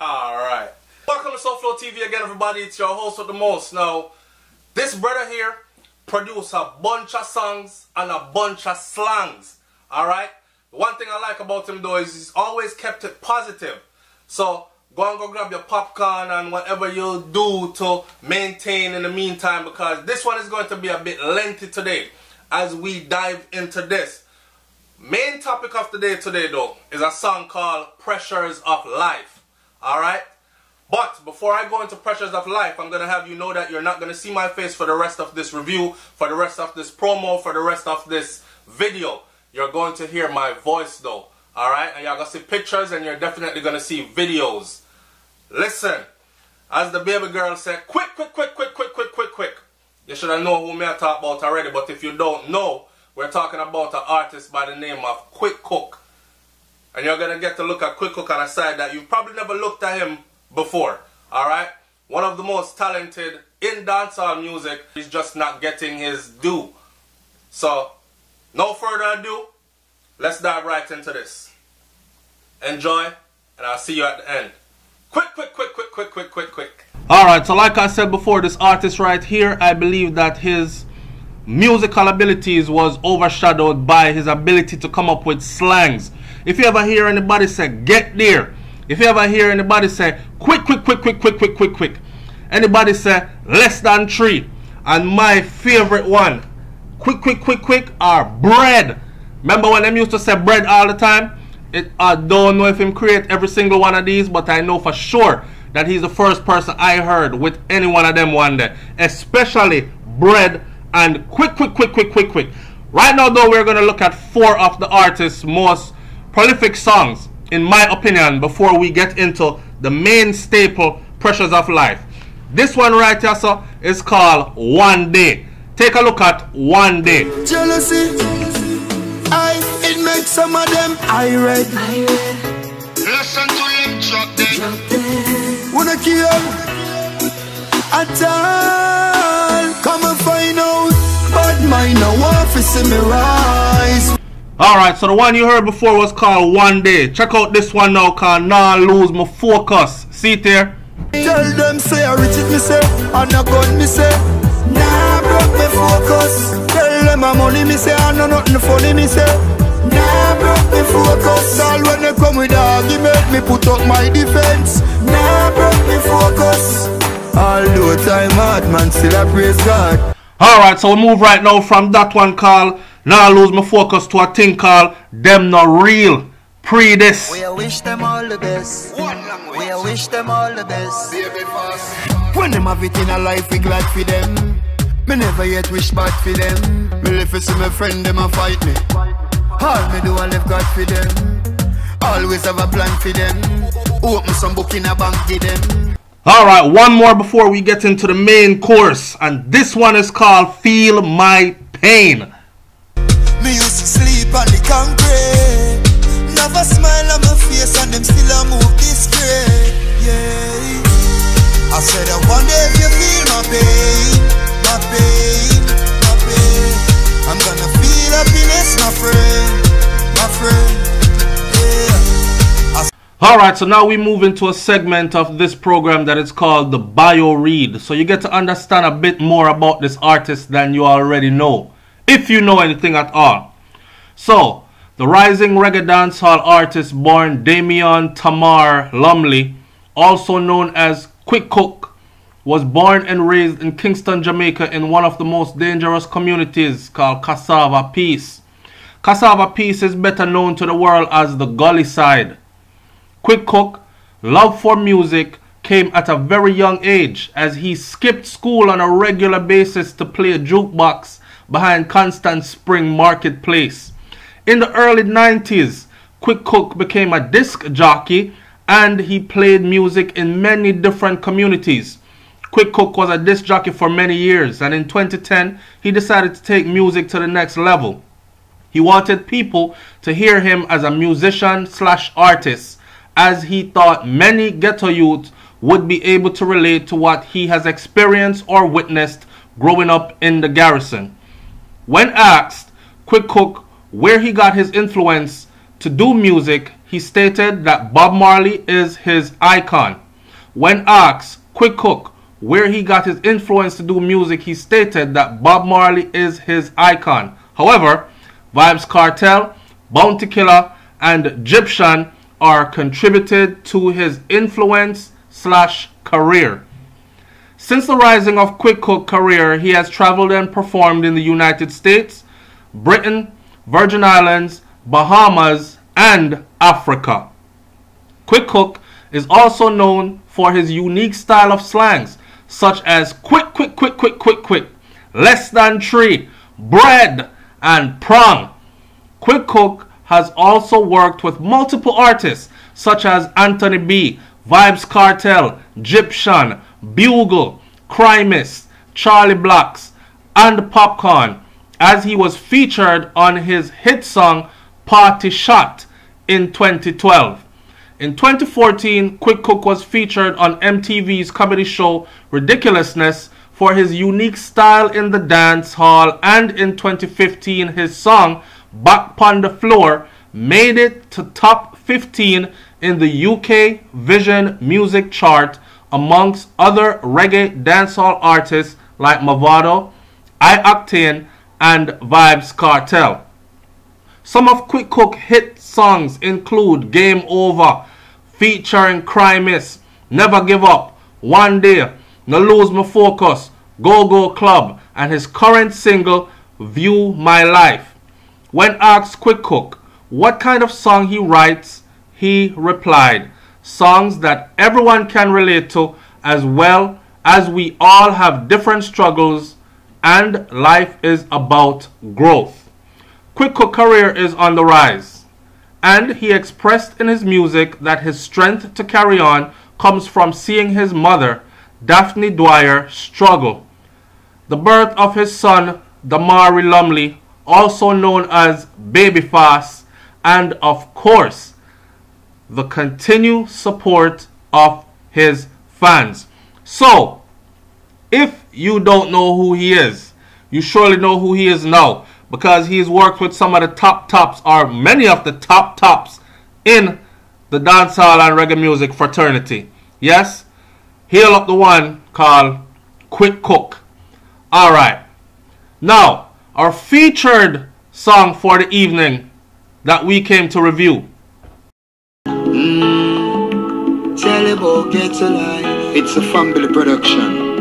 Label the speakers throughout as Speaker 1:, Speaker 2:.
Speaker 1: Alright. Welcome to SouFLoTV again, everybody. It's your host with the most. Now, this brother here produced a bunch of songs and a bunch of slangs. Alright? The one thing I like about him though is he's always kept it positive. So, go and go grab your popcorn and whatever you'll do to maintain in the meantime, because this one is going to be a bit lengthy today as we dive into this. Main topic of the day today though is a song called Pressures of Life. Alright? But before I go into Pressures of Life, I'm going to have you know that you're not going to see my face for the rest of this review, for the rest of this promo, for the rest of this video. You're going to hear my voice though. Alright? And you're going to see pictures and you're definitely going to see videos. Listen, as the baby girl said, quick. You should have known who me I talk about already, but if you don't know, we're talking about an artist by the name of Quick Cook. And you're going to get to look at Quick Cook on a side that you've probably never looked at him before. Alright? One of the most talented in dancehall music. He's just not getting his due. So, no further ado, let's dive right into this. Enjoy, and I'll see you at the end. Quick. Alright, so like I said before, this artist right here, I believe that his musical abilities was overshadowed by his ability to come up with slangs. If you ever hear anybody say, get there. If you ever hear anybody say, quick. Anybody say, less than 3. And my favorite one, quick, or bread. Remember when them used to say bread all the time? I don't know if him create every single one of these, but I know for sure that he's the first person I heard with any one of them one day. Especially bread and quick. Right now though, we're going to look at 4 of the artist's most prolific songs, in my opinion, before we get into the main staple, Pressures of Life. This one right here, so, is called One Day. Take a look at One Day.
Speaker 2: Jealousy, it makes some of them irate. Listen to him, drop them. Wanna kill at all. Come and find out, but mine no want to see me rise.
Speaker 1: Alright, so the one you heard before was called One Day. Check out this one now called Nah Lose My Focus. See it there?
Speaker 2: Tell them say I rich it me say, and a gun me say, nah broke me focus. Tell them I'm money me say, I know nothing funny me say, nah broke me focus. All when they come with argument, me put up my defense. Nah broke me focus. Although time hard man, still I praise God.
Speaker 1: Alright, so we move right now from that one called Nah Lose My Focus to a thing called Them Not Real. Pre this.
Speaker 2: We wish them all the best. We wish them all the best. When them have it in a life, we glad for them. Me never yet wish bad for them. Me live to see my friend, them a fight me. All me do I live God for them. Always have a plan for them. Open some book in a bank for them.
Speaker 1: Alright, one more before we get into the main course. And this one is called Feel My Pain.
Speaker 2: Me used to sleep on the concrete. Never smile on my face and them still a move this great. Yeah. I said I wonder if you feel my pain. My pain. I'm gonna feel happiness, my friend. Yeah.
Speaker 1: Alright, so now we move into a segment of this program that is called the Bio Read. So you get to understand a bit more about this artist than you already know, if you know anything at all. So, the rising reggae dancehall artist born Damian Tamar Lumley, also known as Quick Cook, was born and raised in Kingston, Jamaica in one of the most dangerous communities called Cassava Peace. Cassava Peace is better known to the world as the Gully Side. Quick Cook, love for music, came at a very young age as he skipped school on a regular basis to play a jukebox behind Constant Spring Marketplace. In the early 90s, Quick Cook became a disc jockey and he played music in many different communities. Quick Cook was a disc jockey for many years, and in 2010, he decided to take music to the next level. He wanted people to hear him as a musician/artist, as he thought many ghetto youth would be able to relate to what he has experienced or witnessed growing up in the garrison. When asked, Quick Cook, where he got his influence to do music, he stated that Bob Marley is his icon. When asked, Quick Cook, where he got his influence to do music, he stated that Bob Marley is his icon. However, Vybz Kartel, Bounty Killer, and Egyptian are contributed to his influence/career. Since the rising of Quick Cook's career, he has traveled and performed in the United States, Britain, Virgin Islands, Bahamas, and Africa. Quick Cook is also known for his unique style of slangs, such as quick, quick, quick, quick, quick, quick, less than three, bread, and prong. Quick Cook has also worked with multiple artists such as Anthony B, Vybz Kartel, Egyptian, Bugle, Crimis, Charlie Blacks, and Popcorn, as he was featured on his hit song Party Shot in 2012. In 2014, Quick Cook was featured on MTV's comedy show Ridiculousness for his unique style in the dance hall, and in 2015 his song Back Pon the Floor made it to top 15 in the UK Vision Music Chart amongst other reggae dancehall artists like Mavado, I-Octane, and Vybz Kartel. Some of Quick Cook's hit songs include Game Over, featuring Crimis, Never Give Up, One Day, No Lose My Focus, Go Go Club, and his current single, View My Life. When asked Quick Cook what kind of song he writes, he replied, songs that everyone can relate to, as well as we all have different struggles and life is about growth. Quick Cook's career is on the rise, and he expressed in his music that his strength to carry on comes from seeing his mother, Daphne Dwyer, struggle. The birth of his son, Damari Lumley, also known as Babyface, and of course, the continued support of his fans. So, if you don't know who he is, you surely know who he is now, because he's worked with some of the top tops, or many of the top tops in the dancehall and reggae music fraternity. Yes, hail up the one called Quick Cook. Alright, now our featured song for the evening that we came to review.
Speaker 2: Tell about Get to Life. It's a family production.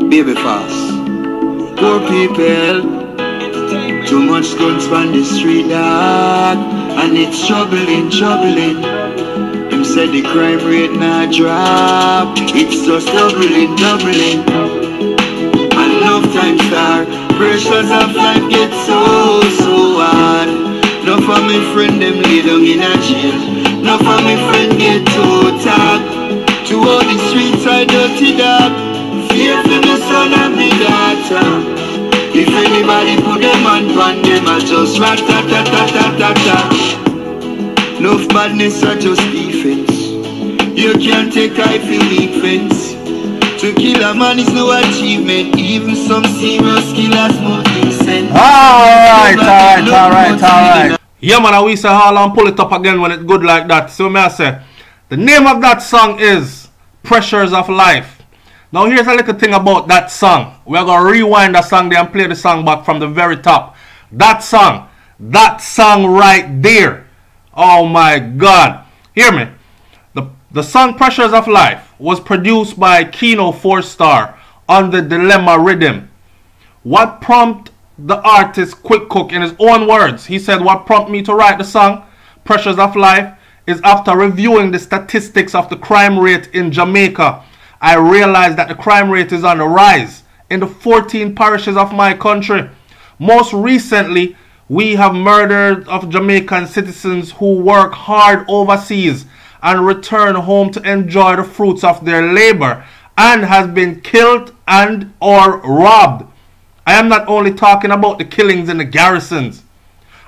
Speaker 2: Babyface. Poor people, too much guns on the street, dog, and it's troubling. Him said the crime rate not drop, it's just doubling. And enough time star, pressures of life get so hard. Enough of my friend them lay down in a jail. Enough of my friend get too tired. To all the streets I dirty dog. Fear for the son and the daughter. If anybody put them on them, I just rat-ta-ta-ta-ta-ta-ta. Enough badness are just defense. You can't take I feel weak fence. To kill a man is no achievement. Even some serious killers more decent.
Speaker 1: Alright. Yeah man, we say all and pull it up again when it's good like that. So may I say, the name of that song is Pressures of Life. Now here's a little thing about that song. We're going to rewind the song there and play the song back from the very top. That song right there. Oh my God. Hear me. The song Pressures of Life was produced by Kino 4-Star on the Dilemma Rhythm. What prompted the artist Quick Cook, in his own words, he said, what prompted me to write the song Pressures of Life is after reviewing the statistics of the crime rate in Jamaica, I realized that the crime rate is on the rise in the 14 parishes of my country. Most recently, we have murders of Jamaican citizens who work hard overseas and return home to enjoy the fruits of their labor and has been killed and or robbed. I am not only talking about the killings in the garrisons.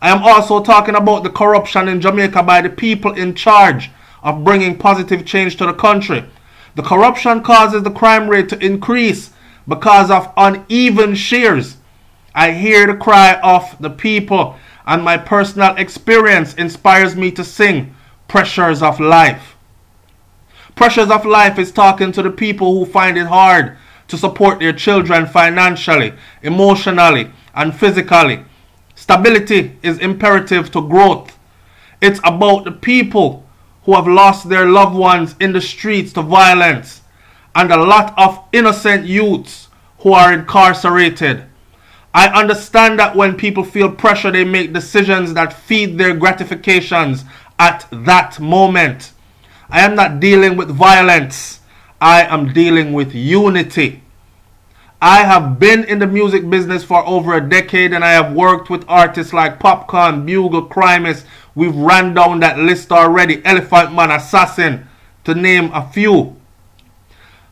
Speaker 1: I am also talking about the corruption in Jamaica by the people in charge of bringing positive change to the country. The corruption causes the crime rate to increase because of uneven shares. I hear the cry of the people and my personal experience inspires me to sing Pressures of Life. Pressures of Life is talking to the people who find it hard to support their children financially, emotionally, and physically. Stability is imperative to growth. It's about the people who have lost their loved ones in the streets to violence, and a lot of innocent youths who are incarcerated. I understand that when people feel pressure, they make decisions that feed their gratifications at that moment. I am not dealing with violence. I am dealing with unity. I have been in the music business for over a decade, and I have worked with artists like Popcorn, Bugle, Crimus. We've ran down that list already. Elephant Man, Assassin, to name a few.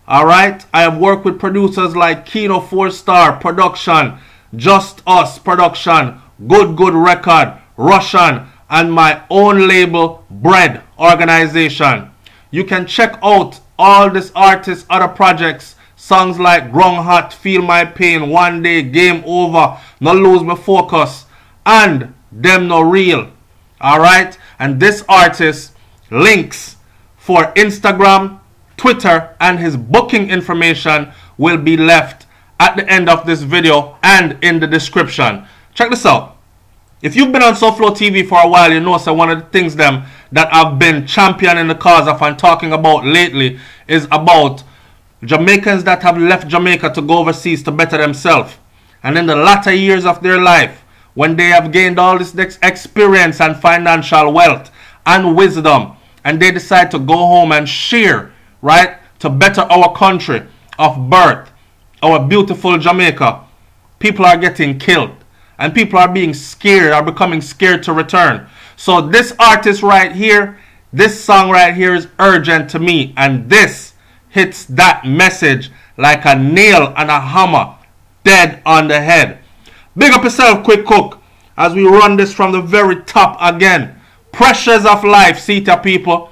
Speaker 1: Alright, I have worked with producers like Kino 4-Star Production, Just Us Production, Good Good Record, Russian, and my own label, Bread Organization. You can check out all these artists' other projects, songs like Grung Hot, Feel My Pain, One Day, Game Over, No Lose My Focus, and Them No Real. Alright, and this artist links for Instagram, Twitter, and his booking information will be left at the end of this video and in the description. Check this out. If you've been on SouFLoTV for a while, you know so one of the things that I've been championing the cause of and talking about lately is about Jamaicans that have left Jamaica to go overseas to better themselves. And in the latter years of their life, when they have gained all this experience and financial wealth and wisdom, and they decide to go home and share, right, to better our country of birth, our beautiful Jamaica, people are getting killed. And people are being scared, are becoming scared to return. So this artist right here, this song right here is urgent to me. And this hits that message like a nail and a hammer, dead on the head. Big up yourself, Quick Cook, as we run this from the very top again. Pressures of Life, Sita people.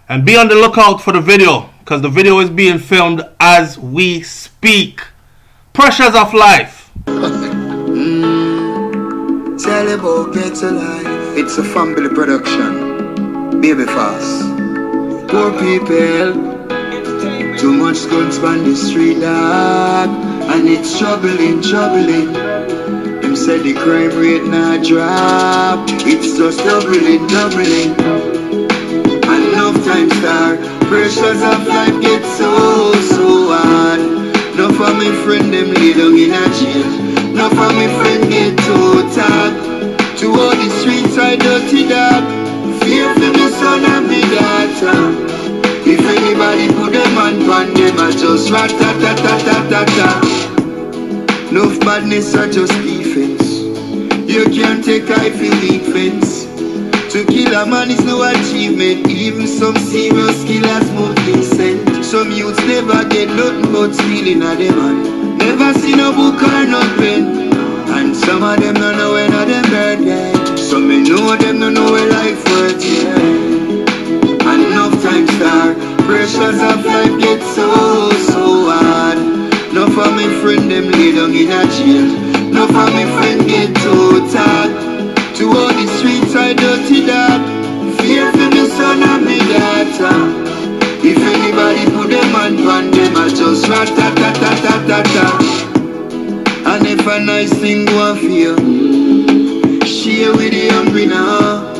Speaker 1: And be on the lookout for the video, because the video is being filmed as we speak. Pressures of Life.
Speaker 2: Tell about Get Alive. It's a family production. Baby fast. Poor people. Too much guns on the street, dog. And it's troubling. Them said the crime rate not drop. It's just doubling. And enough time star. Pressures of life get so hard. Enough of my friend them lay down in a jail. Enough of my friend get too tired. To all the streets I dirty dog. Fear for my son and my daughter. If anybody put them on them, I just rat-ta-ta-ta-ta-ta-ta. Enough badness are just defense. You can't take I feel defense. To kill a man is no achievement. Even some serious killers move decent. Some youths never get nothing but stealing at them man. Never seen a book or no pen. And some of them don't know when of them birthday. Some may know them don't know where life worth, yeah. And enough time star. Pressures of life get so hard. Enough of my friend them lay down in a jail. Enough of my friend get too tired. To all the streets I dirty dog. Fear for my son and my daughter. If anybody put them on them, I just rat-ta-ta-ta-ta-ta-ta. And if a nice thing go for you, share with the hungry now.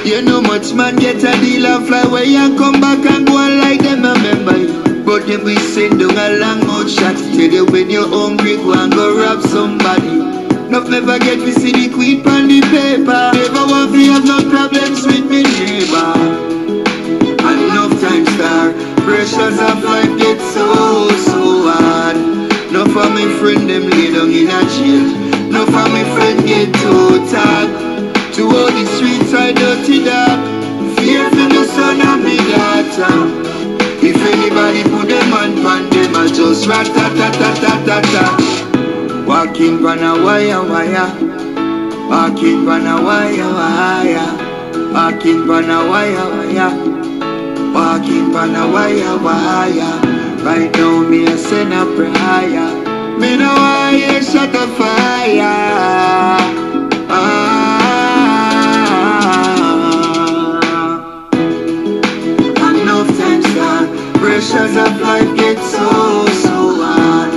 Speaker 2: You know much man get a deal and fly away and come back and go on like them remember you. But them we send down a long mouth shot. Tell you when you're hungry go and go rob somebody. Not never get to see the queen on the paper. Never want to have no problems with me neighbor. And enough time star. Pressures of life get so hard. Enough of my friend them lay down in a jail. Enough of my friend get too tired. To all the streets I dirty dog. Fear for my son and my daughter. If anybody put them on them, I just rat-ta-ta-ta-ta-ta-ta. Walking on a wire. Walking on a wire. Walking on a wire. Walking on a wire. Right now me a send a prayer. Me no wire shut a fire. pressures of life get so hard.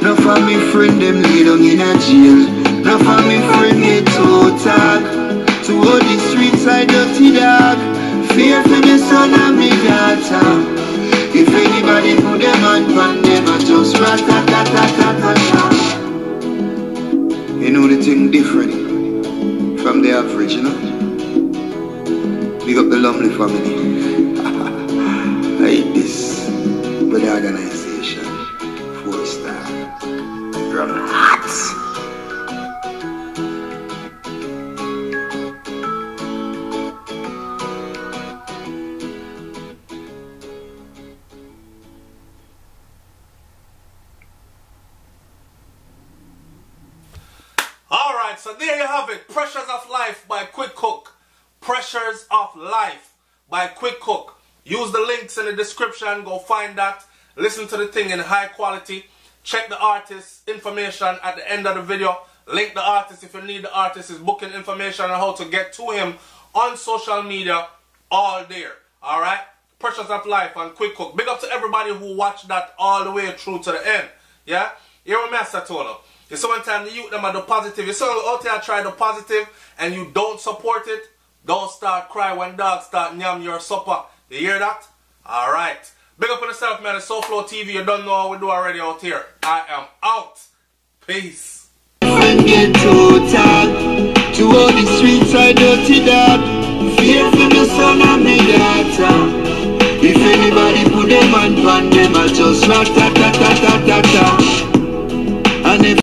Speaker 2: No for me friend them lay down in a jail. No for me friend get too tag. To all the streets I dirty dog. Fear for me son and me daughter. If anybody put them on them, I just rat-tat-tat-tat-tat-tat. You know the thing different from the average, you know? Big up the Lumley family. I hate this with the organization. 4-star. From hot.
Speaker 1: Alright, so there you have it. Pressures of Life by Quick Cook. Pressures of Life by Quick Cook. Use the links in the description. Go find that. Listen to the thing in high quality. Check the artist's information at the end of the video. Link the artist if you need the artist. His booking information and how to get to him on social media. All there. Alright? Pressures of Life and Quick Cook. Big up to everybody who watched that all the way through to the end. Yeah? You're a master toner. You see one time the youth them are the positive. You see out there try the positive and you don't support it. Don't start cry when dogs start nyam your supper. You hear that? Alright. Big up on yourself, man. It's SouFLoTV. You don't know what we do already out here. I am out. Peace.
Speaker 2: Get too tired. To all the streets I dirty dog. Fear for the son and me daughter. If anybody put them on them, I just rat-tat-tat-tat-tat-tat.